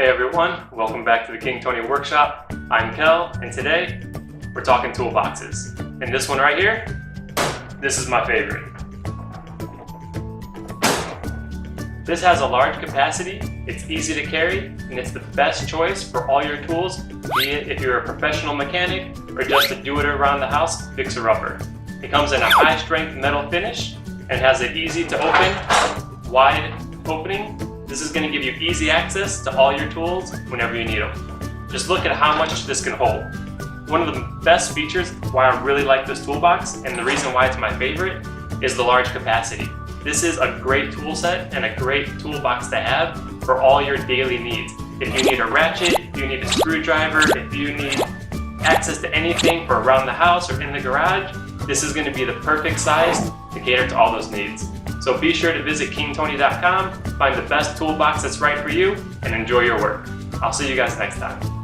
Hey everyone, welcome back to the King Tony Workshop. I'm Kel, and today we're talking toolboxes. And this one right here, this is my favorite. This has a large capacity, it's easy to carry, and it's the best choice for all your tools, be it if you're a professional mechanic or just a do-it-around-the-house fixer-upper. It comes in a high-strength metal finish and has an easy-to-open, wide opening. This is going to give you easy access to all your tools whenever you need them. Just look at how much this can hold. One of the best features why I really like this toolbox, and the reason why it's my favorite, is the large capacity. This is a great tool set and a great toolbox to have for all your daily needs. If you need a ratchet, if you need a screwdriver, if you need access to anything for around the house or in the garage, this is going to be the perfect size to cater to all those needs. So be sure to visit KingTony.com, find the best toolbox that's right for you, and enjoy your work. I'll see you guys next time.